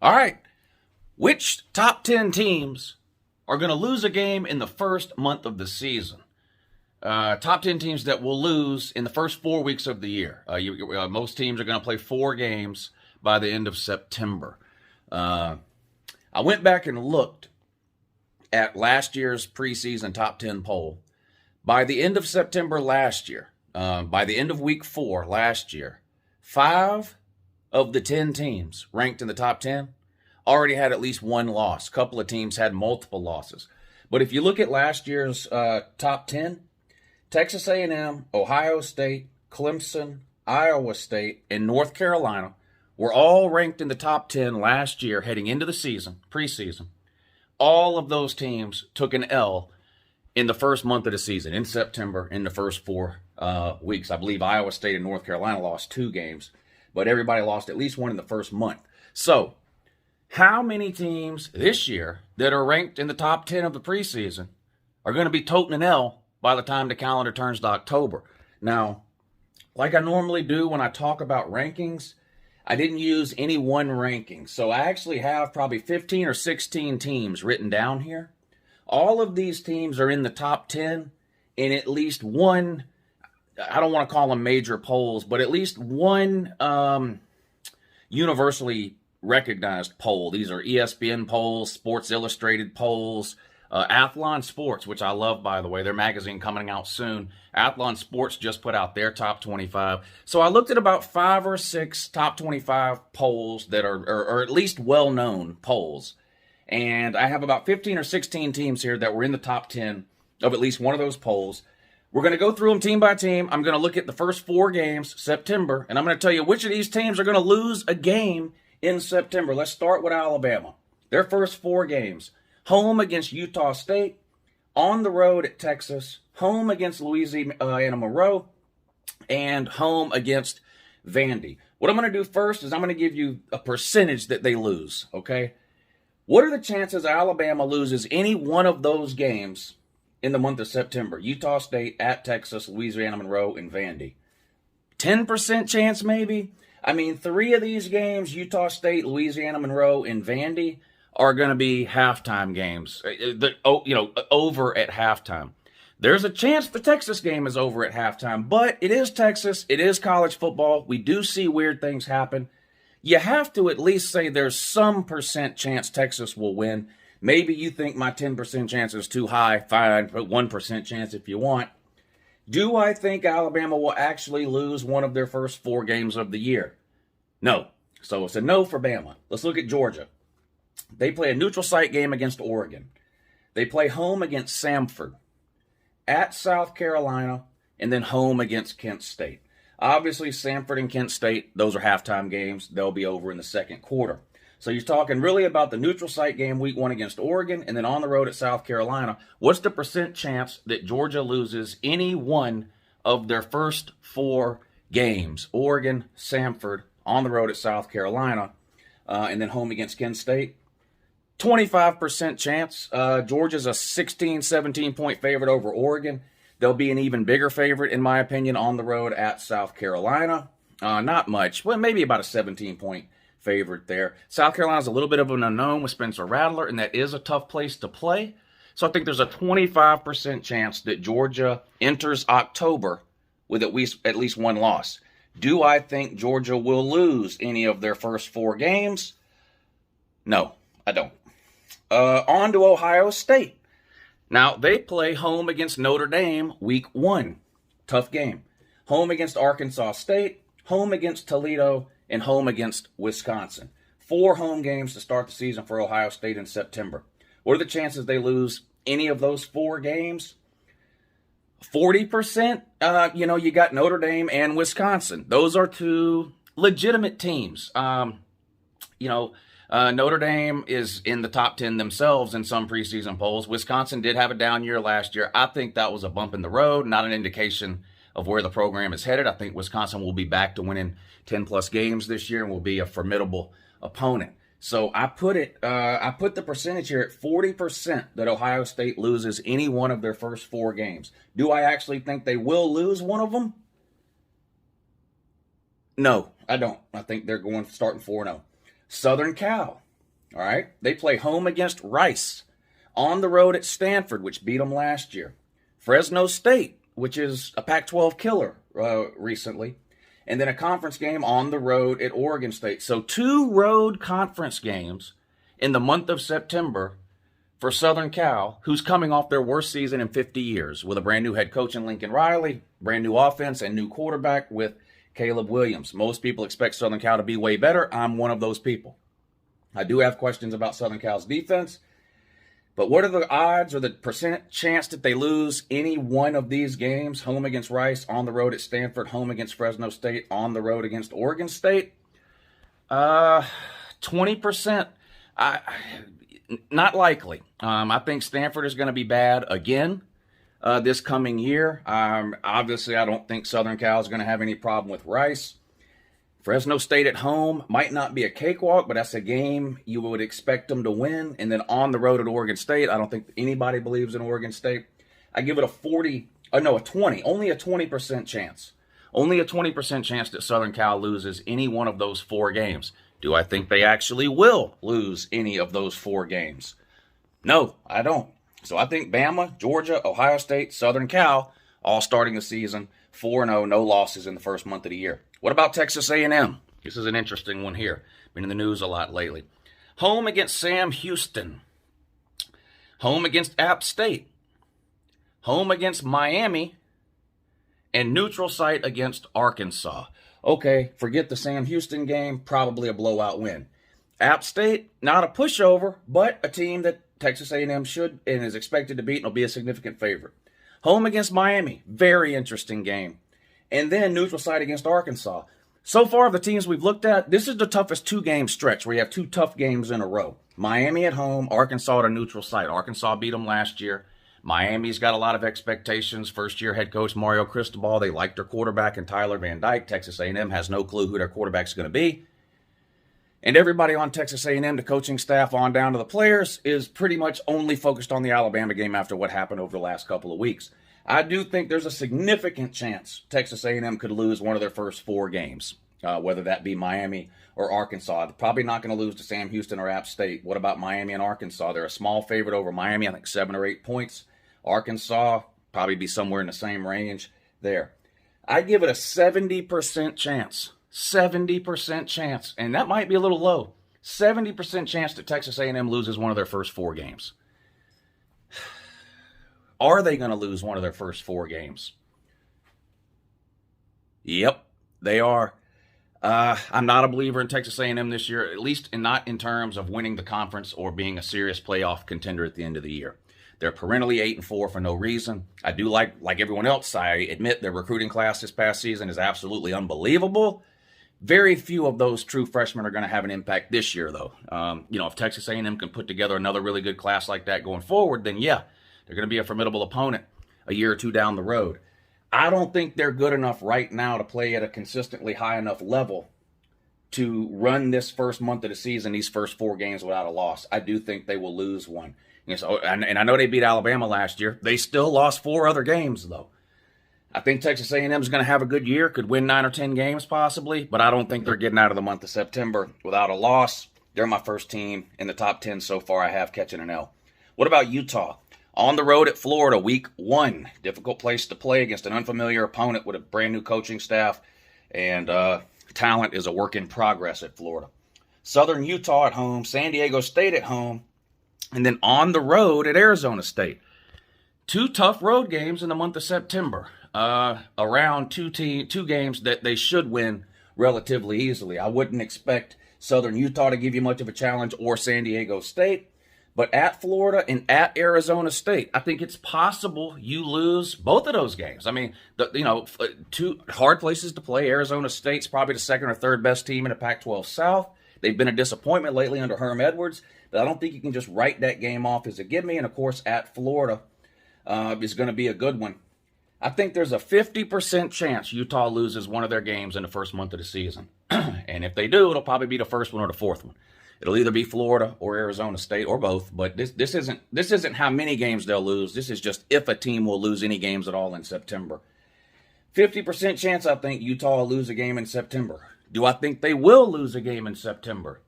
All right. Which top 10 teams are going to lose a game in the first month of the season? Top 10 teams that will lose in the first 4 weeks of the year. Most teams are going to play 4 games by the end of September. I went back and looked at last year's preseason top 10 poll. By the end of September last year, by the end of week 4 last year, 5 of the 10 teams ranked in the top 10 already had at least one loss. A couple of teams had multiple losses. But if you look at last year's top 10, Texas A&M, Ohio State, Clemson, Iowa State, and North Carolina were all ranked in the top 10 last year heading into the season, preseason. All of those teams took an L in the first month of the season, in September, in the first 4 weeks. I believe Iowa State and North Carolina lost 2 games, but everybody lost at least one in the first month. So, how many teams this year that are ranked in the top 10 of the preseason are going to be toting an L by the time the calendar turns to October? Now, like I normally do when I talk about rankings, I didn't use any one ranking. So I actually have probably 15 or 16 teams written down here. All of these teams are in the top 10 in at least one, I don't want to call them major polls, but at least one universally recognized poll. These are ESPN polls, Sports Illustrated polls, Athlon Sports, which I love, by the way, their magazine coming out soon. Athlon Sports just put out their top 25. So I looked at about 5 or 6 top 25 polls that are, or at least well-known polls. And I have about 15 or 16 teams here that were in the top 10 of at least one of those polls. We're going to go through them team by team. I'm going to look at the first 4 games, September, and I'm going to tell you which of these teams are going to lose a game in September. Let's start with Alabama. Their first 4 games. Home against Utah State, on the road at Texas, home against Louisiana Monroe, and home against Vandy. What I'm going to do first is I'm going to give you a percentage that they lose, okay? What are the chances Alabama loses any one of those games in the month of September? Utah State, at Texas, Louisiana Monroe, and Vandy. 10% chance maybe? I mean, 3 of these games, Utah State, Louisiana Monroe, and Vandy, are going to be halftime games, over at halftime. There's a chance the Texas game is over at halftime, but it is Texas. It is college football. We do see weird things happen. You have to at least say there's some percent chance Texas will win. Maybe you think my 10% chance is too high. Fine, put 1% chance if you want. Do I think Alabama will actually lose one of their first 4 games of the year? No. So it's a no for Bama. Let's look at Georgia. They play a neutral site game against Oregon. They play home against Samford, at South Carolina, and then home against Kent State. Obviously, Samford and Kent State, those are halftime games. They'll be over in the second quarter. So you're talking really about the neutral site game week 1 against Oregon, and then on the road at South Carolina. What's the percent chance that Georgia loses any one of their first 4 games? Oregon, Samford, on the road at South Carolina, and then home against Kent State. 25% chance. Georgia's a 16, 17-point favorite over Oregon. They'll be an even bigger favorite, in my opinion, on the road at South Carolina. Not much. Well, maybe about a 17-point favorite there. South Carolina's a little bit of an unknown with Spencer Rattler, and that is a tough place to play. So I think there's a 25% chance that Georgia enters October with at least one loss. Do I think Georgia will lose any of their first 4 games? No, I don't. On to Ohio State. Now, they play home against Notre Dame week 1. Tough game. Home against Arkansas State, home against Toledo, and home against Wisconsin. 4 home games to start the season for Ohio State in September. What are the chances they lose any of those 4 games? 40%. You got Notre Dame and Wisconsin. Those are 2 legitimate teams. Notre Dame is in the top 10 themselves in some preseason polls. Wisconsin did have a down year last year. I think that was a bump in the road, not an indication of where the program is headed. I think Wisconsin will be back to winning 10-plus games this year and will be a formidable opponent. So I put the percentage here at 40% that Ohio State loses any one of their first 4 games. Do I actually think they will lose one of them? No, I don't. I think they're starting 4-0. Southern Cal. All right. They play home against Rice, on the road at Stanford, which beat them last year, Fresno State, which is a Pac-12 killer recently, and then a conference game on the road at Oregon State. So 2 road conference games in the month of September for Southern Cal, who's coming off their worst season in 50 years with a brand new head coach in Lincoln Riley, brand new offense, and new quarterback with Caleb Williams. Most people expect Southern Cal to be way better. I'm one of those people. I do have questions about Southern Cal's defense, but what are the odds or the percent chance that they lose any one of these games? Home against Rice, on the road at Stanford, home against Fresno State, on the road against Oregon State? 20%. Not likely. I think Stanford is going to be bad again this coming year. Obviously, I don't think Southern Cal is going to have any problem with Rice. Fresno State at home might not be a cakewalk, but that's a game you would expect them to win. And then on the road at Oregon State, I don't think anybody believes in Oregon State. I give it a 20, only a 20% chance. Only a 20% chance that Southern Cal loses any one of those 4 games. Do I think they actually will lose any of those 4 games? No, I don't. So I think Bama, Georgia, Ohio State, Southern Cal, all starting the season 4-0, no losses in the first month of the year. What about Texas A&M? This is an interesting one here. Been in the news a lot lately. Home against Sam Houston. Home against App State. Home against Miami. And neutral site against Arkansas. Okay, forget the Sam Houston game. Probably a blowout win. App State, not a pushover, but a team that Texas A&M should and is expected to beat and will be a significant favorite. Home against Miami. Very interesting game. And then neutral site against Arkansas. So far, the teams we've looked at, this is the toughest 2-game stretch where you have 2 tough games in a row. Miami at home, Arkansas at a neutral site. Arkansas beat them last year. Miami's got a lot of expectations. First-year head coach Mario Cristobal. They like their quarterback in Tyler Van Dyke. Texas A&M has no clue who their quarterback's going to be. And everybody on Texas A&M, the coaching staff on down to the players, is pretty much only focused on the Alabama game after what happened over the last couple of weeks. I do think there's a significant chance Texas A&M could lose one of their first 4 games, whether that be Miami or Arkansas. They're probably not going to lose to Sam Houston or App State. What about Miami and Arkansas? They're a small favorite over Miami, I think 7 or 8 points. Arkansas, probably be somewhere in the same range there. I give it a 70% chance. 70% chance. And that might be a little low. 70% chance that Texas A&M loses one of their first 4 games. Are they going to lose one of their first 4 games? Yep, they are. I'm not a believer in Texas A&M this year, at least not in terms of winning the conference or being a serious playoff contender at the end of the year. They're perennially 8-4 for no reason. I do like everyone else, I admit their recruiting class this past season is absolutely unbelievable. Very few of those true freshmen are going to have an impact this year, though. If Texas A&M can put together another really good class like that going forward, then yeah, they're going to be a formidable opponent a year or 2 down the road. I don't think they're good enough right now to play at a consistently high enough level to run this first month of the season, these first 4 games without a loss. I do think they will lose one. And I know they beat Alabama last year. They still lost 4 other games, though. I think Texas A&M is going to have a good year, could win 9 or 10 games possibly, but I don't think they're getting out of the month of September without a loss. They're my first team in the top 10 so far I have catching an L. What about Utah? On the road at Florida, week 1. Difficult place to play against an unfamiliar opponent with a brand new coaching staff, and talent is a work in progress at Florida. Southern Utah at home, San Diego State at home, and then on the road at Arizona State. 2 tough road games in the month of September. Around 2 games that they should win relatively easily. I wouldn't expect Southern Utah to give you much of a challenge or San Diego State. But at Florida and at Arizona State, I think it's possible you lose both of those games. I mean, 2 hard places to play. Arizona State's probably the 2nd or 3rd best team in the Pac-12 South. They've been a disappointment lately under Herm Edwards, but I don't think you can just write that game off as a gimme. And, of course, at Florida is going to be a good one. I think there's a 50% chance Utah loses one of their games in the first month of the season. And if they do, it'll probably be the first one or the 4th one. It'll either be Florida or Arizona State or both, but this isn't how many games they'll lose. This is just if a team will lose any games at all in September. 50% chance I think Utah will lose a game in September. Do I think they will lose a game in September?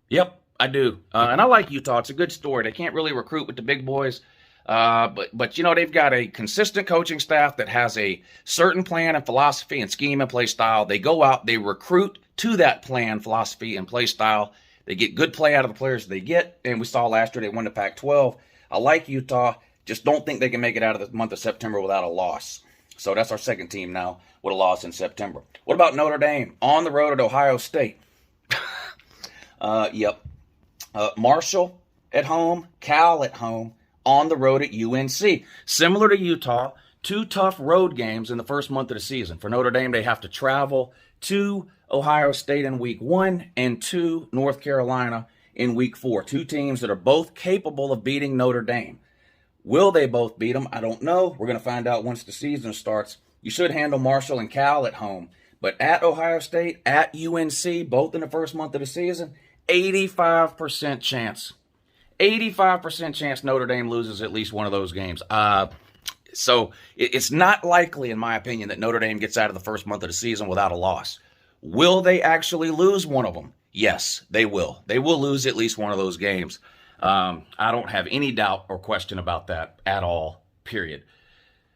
Yep, I do. And I like Utah. It's a good story. They can't really recruit with the big boys. But you know, they've got a consistent coaching staff that has a certain plan and philosophy and scheme and play style. They go out, they recruit to that plan, philosophy, and play style. They get good play out of the players they get. And we saw last year they won the Pac-12. I like Utah. Just don't think they can make it out of the month of September without a loss. So that's our second team now with a loss in September. What about Notre Dame? On the road at Ohio State. Yep. Marshall at home, Cal at home, on the road at UNC. Similar to Utah, 2 tough road games in the first month of the season. For Notre Dame, they have to travel to Ohio State in week 1 and to North Carolina in week 4. 2 teams that are both capable of beating Notre Dame. Will they both beat them? I don't know. We're going to find out once the season starts. You should handle Marshall and Cal at home. But at Ohio State, at UNC, both in the first month of the season, 85% chance. 85% chance Notre Dame loses at least one of those games. So it's not likely, in my opinion, that Notre Dame gets out of the first month of the season without a loss. Will they actually lose one of them? Yes, they will. They will lose at least one of those games. I don't have any doubt or question about that at all, period.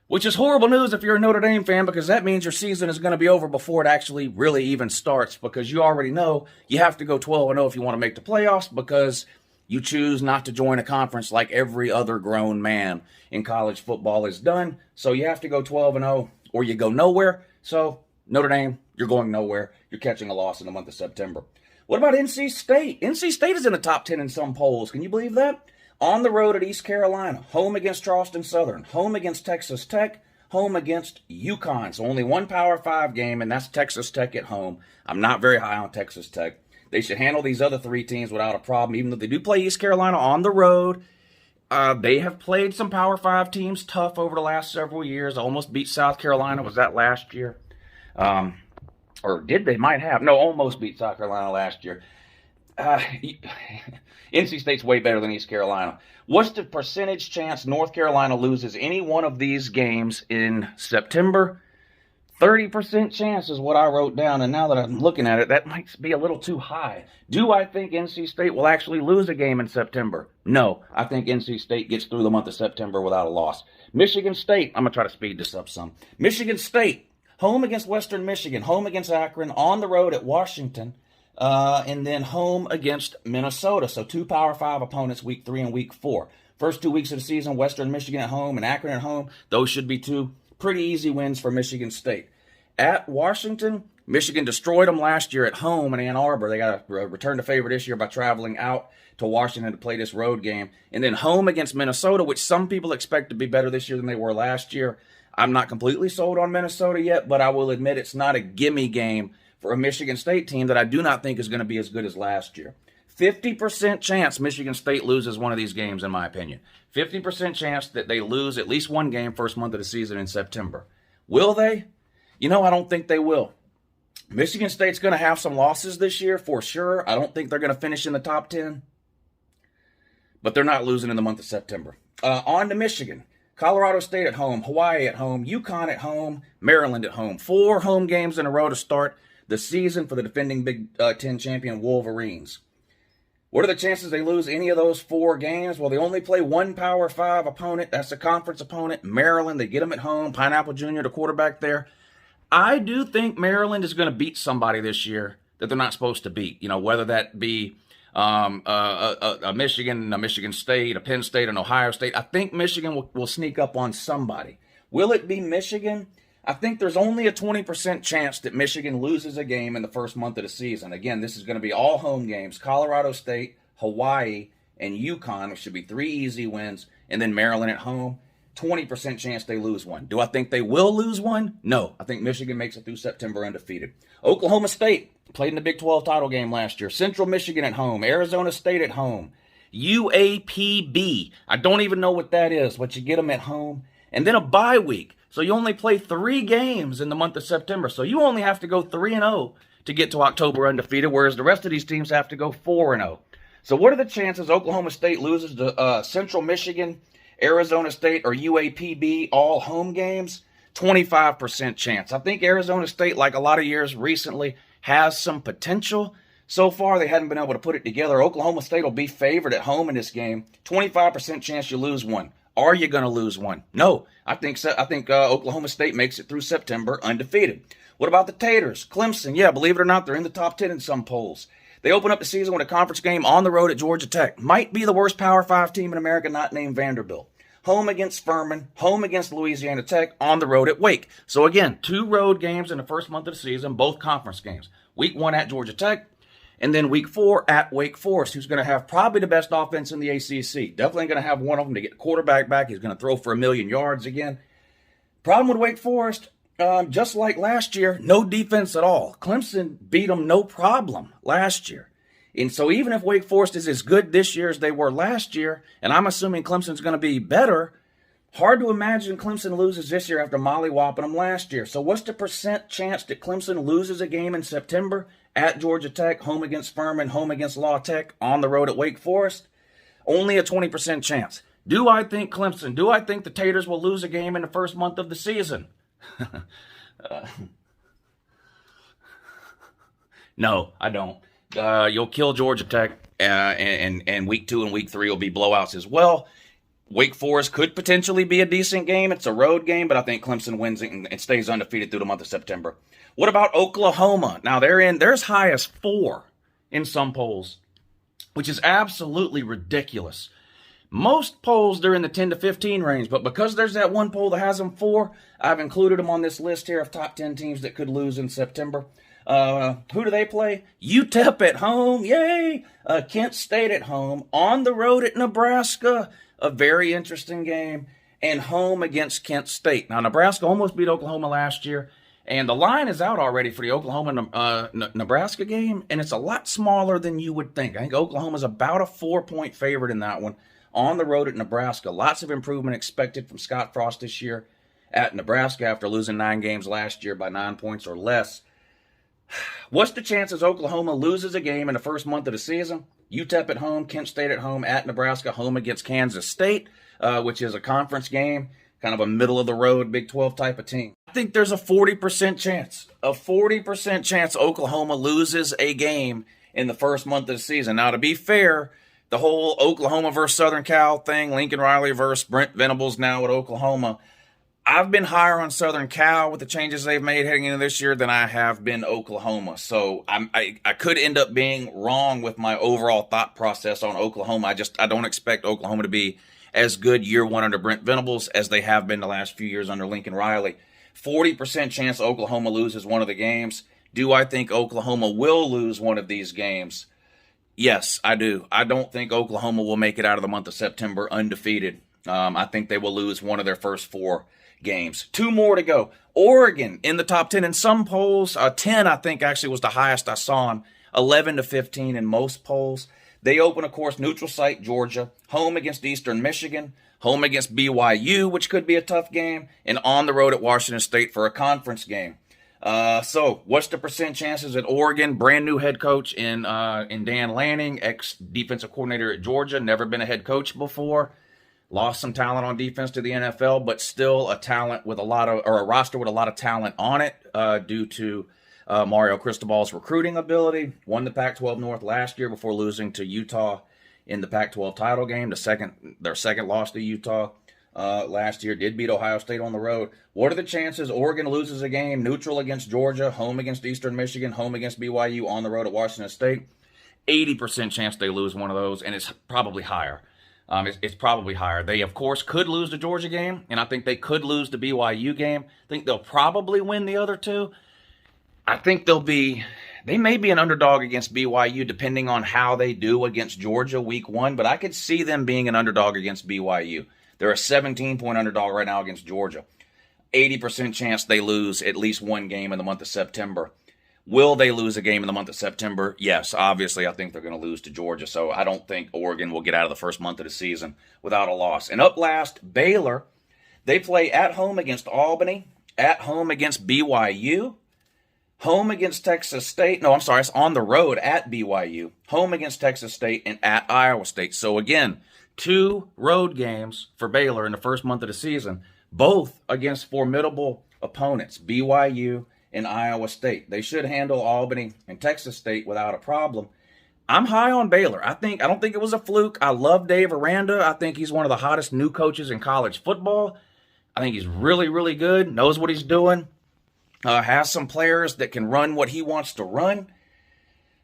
Which is horrible news if you're a Notre Dame fan, because that means your season is going to be over before it actually really even starts, because you already know you have to go 12-0 if you want to make the playoffs, because you choose not to join a conference like every other grown man in college football has done. So you have to go 12-0 or you go nowhere. So Notre Dame, you're going nowhere. You're catching a loss in the month of September. What about NC State? NC State is in the top 10 in some polls. Can you believe that? On the road at East Carolina, home against Charleston Southern, home against Texas Tech, home against UConn. So only one Power 5 game, and that's Texas Tech at home. I'm not very high on Texas Tech. They should handle these other 3 teams without a problem, even though they do play East Carolina on the road. They have played some Power 5 teams tough over the last several years. Almost beat South Carolina. Was that last year? Or did they? Might have. No, almost beat South Carolina last year. NC State's way better than East Carolina. What's the percentage chance North Carolina loses any one of these games in September? 30% chance is what I wrote down, and now that I'm looking at it, that might be a little too high. Do I think NC State will actually lose a game in September? No. I think NC State gets through the month of September without a loss. Michigan State, I'm going to try to speed this up some. Michigan State, home against Western Michigan, home against Akron, on the road at Washington, and then home against Minnesota. So 2 Power 5 opponents, week 3 and week 4. First 2 weeks of the season, Western Michigan at home and Akron at home. Those should be 2 pretty easy wins for Michigan State. At Washington, Michigan destroyed them last year at home in Ann Arbor. They got to return to favor this year by traveling out to Washington to play this road game. And then home against Minnesota, which some people expect to be better this year than they were last year. I'm not completely sold on Minnesota yet, but I will admit it's not a gimme game for a Michigan State team that I do not think is going to be as good as last year. 50% chance Michigan State loses one of these games, in my opinion. 50% chance that they lose at least one game first month of the season in September. Will they? You know, I don't think they will. Michigan State's going to have some losses this year for sure. I don't think they're going to finish in the top 10. But they're not losing in the month of September. On to Michigan. Colorado State at home, Hawaii at home, UConn at home, Maryland at home. 4 home games in a row to start the season for the defending Big Ten champion Wolverines. What are the chances they lose any of those 4 games? Well, they only play 1 Power 5 opponent. That's a conference opponent, Maryland. They get them at home. Pineapple Jr., the quarterback there. I do think Maryland is going to beat somebody this year that they're not supposed to beat. You know, whether that be a Michigan, a Michigan State, a Penn State, an Ohio State. I think Michigan will sneak up on somebody. Will it be Michigan? I think there's only a 20% chance that Michigan loses a game in the first month of the season. Again, this is going to be all home games. Colorado State, Hawaii, and UConn, which should be 3 easy wins, and then Maryland at home. 20% chance they lose one. Do I think they will lose one? No. I think Michigan makes it through September undefeated. Oklahoma State played in the Big 12 title game last year. Central Michigan at home. Arizona State at home. UAPB. I don't even know what that is, but you get them at home. And then a bye week. So you only play 3 games in the month of September. So you only have to go 3-0 to get to October undefeated, whereas the rest of these teams have to go 4-0. So what are the chances Oklahoma State loses to Central Michigan, Arizona State, or UAPB, all home games? 25% chance. I think Arizona State, like a lot of years recently, has some potential. So far, they hadn't been able to put it together. Oklahoma State will be favored at home in this game. 25% chance you lose one. Are you going to lose one? No. I think Oklahoma State makes it through September undefeated. What about the Taters? Clemson, yeah, believe it or not, they're in the top 10 in some polls. They open up the season with a conference game on the road at Georgia Tech. Might be the worst Power 5 team in America not named Vanderbilt. Home against Furman, home against Louisiana Tech, on the road at Wake. So again, 2 road games in the first month of the season, both conference games. Week 1 at Georgia Tech, and then week 4 at Wake Forest, who's going to have probably the best offense in the ACC. Definitely going to have one of them to get the quarterback back. He's going to throw for 1,000,000 yards again. Problem with Wake Forest, just like last year, no defense at all. Clemson beat them no problem last year. And so even if Wake Forest is as good this year as they were last year, and I'm assuming Clemson's going to be better, hard to imagine Clemson loses this year after mollywhopping them last year. So what's the percent chance that Clemson loses a game in September at Georgia Tech, home against Furman, home against La Tech, on the road at Wake Forest? Only a 20% chance. Do I think the Taters will lose a game in the first month of the season? No, I don't. You'll kill Georgia Tech, and week 2 and week 3 will be blowouts as well. Wake Forest could potentially be a decent game. It's a road game, but I think Clemson wins it and stays undefeated through the month of September. What about Oklahoma? Now, they're as high as 4 in some polls, which is absolutely ridiculous. Most polls, they're in the 10 to 15 range, but because there's that one poll that has them 4, I've included them on this list here of top 10 teams that could lose in September. Who do they play? UTEP at home, yay! Kent State at home, on the road at Nebraska, a very interesting game, and home against Kent State. Now, Nebraska almost beat Oklahoma last year, and the line is out already for the Oklahoma-Nebraska game, and it's a lot smaller than you would think. I think Oklahoma's about a 4-point favorite in that one, on the road at Nebraska. Lots of improvement expected from Scott Frost this year at Nebraska after losing 9 games last year by 9 points or less. What's the chances Oklahoma loses a game in the first month of the season? UTEP at home, Kent State at home, at Nebraska, home against Kansas State, which is a conference game, kind of a middle-of-the-road Big 12 type of team. I think there's a 40% chance Oklahoma loses a game in the first month of the season. Now, to be fair, the whole Oklahoma versus Southern Cal thing, Lincoln Riley versus Brent Venables now at Oklahoma, I've been higher on Southern Cal with the changes they've made heading into this year than I have been Oklahoma. So I could end up being wrong with my overall thought process on Oklahoma. I don't expect Oklahoma to be as good year 1 under Brent Venables as they have been the last few years under Lincoln Riley. 40% chance Oklahoma loses one of the games. Do I think Oklahoma will lose one of these games? Yes, I do. I don't think Oklahoma will make it out of the month of September undefeated. I think they will lose one of their first 4 games. 2 more to go. Oregon in the top 10 in some polls. 10, I think, actually was the highest I saw them. 11 to 15 in most polls. They open, of course, neutral site Georgia, home against Eastern Michigan, home against BYU, which could be a tough game, and on the road at Washington State for a conference game. So what's the percent chances at Oregon? Brand new head coach in Dan Lanning, ex-defensive coordinator at Georgia, never been a head coach before. Lost some talent on defense to the NFL, but still a roster with a lot of talent on it due to Mario Cristobal's recruiting ability. Won the Pac-12 North last year before losing to Utah in the Pac-12 title game. Their second loss to Utah last year. Did beat Ohio State on the road. What are the chances Oregon loses a game neutral against Georgia, home against Eastern Michigan, home against BYU, on the road at Washington State? 80% chance they lose one of those, and it's probably higher. It's probably higher. They, of course, could lose the Georgia game, and I think they could lose the BYU game. I think they'll probably win the other 2. I think they may be an underdog against BYU depending on how they do against Georgia week 1, but I could see them being an underdog against BYU. They're a 17-point underdog right now against Georgia. 80% chance they lose at least one game in the month of September. Will they lose a game in the month of September? Yes, obviously I think they're going to lose to Georgia, so I don't think Oregon will get out of the first month of the season without a loss. And up last, Baylor. They play at home against Albany, at home against BYU, home against Texas State. No, I'm sorry, it's on the road at BYU, home against Texas State, and at Iowa State. So again, 2 road games for Baylor in the first month of the season, both against formidable opponents, BYU and Iowa State. They should handle Albany and Texas State without a problem. I'm high on Baylor. I don't think it was a fluke. I love Dave Aranda. I think he's one of the hottest new coaches in college football. I think he's really, really good, knows what he's doing, has some players that can run what he wants to run.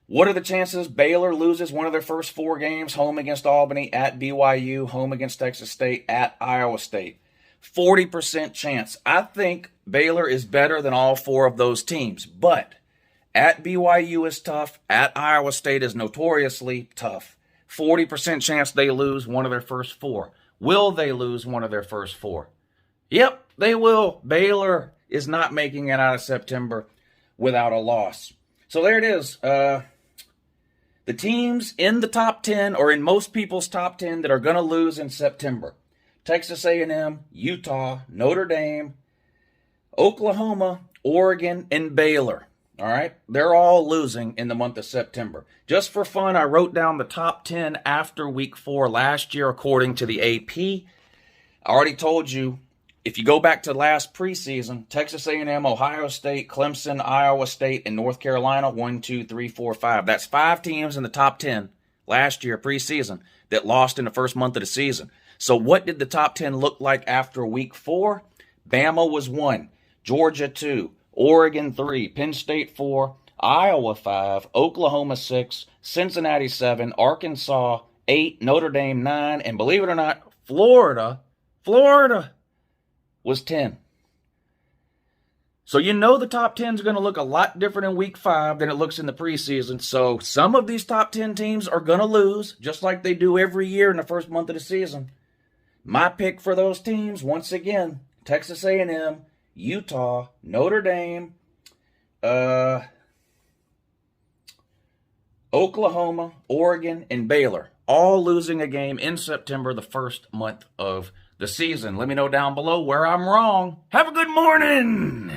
What are the chances Baylor loses one of their first 4 games? Home against Albany, at BYU, home against Texas State, at Iowa State. 40% chance. I think Baylor is better than all 4 of those teams, but at BYU is tough. At Iowa State is notoriously tough. 40% chance they lose one of their first 4. Will they lose one of their first 4? Yep, they will. Baylor is not making it out of September without a loss. So there it is. The teams in the top 10, or in most people's top 10, that are going to lose in September: Texas A&M, Utah, Notre Dame, Oklahoma, Oregon, and Baylor. All right? They're all losing in the month of September. Just for fun, I wrote down the top 10 after week 4 last year according to the AP. I already told you, if you go back to last preseason, Texas A&M, Ohio State, Clemson, Iowa State, and North Carolina, 1, 2, 3, 4, 5. That's 5 teams in the top 10 last year preseason that lost in the first month of the season. So what did the top 10 look like after week 4? Bama was 1, Georgia 2, Oregon 3, Penn State 4, Iowa 5, Oklahoma 6, Cincinnati 7, Arkansas 8, Notre Dame 9, and believe it or not, Florida was 10. So you know the top 10 is going to look a lot different in week 5 than it looks in the preseason. So some of these top 10 teams are going to lose, just like they do every year in the first month of the season. My pick for those teams, once again, Texas A&M, Utah, Notre Dame, Oklahoma, Oregon, and Baylor, all losing a game in September, the first month of the season. Let me know down below where I'm wrong. Have a good morning.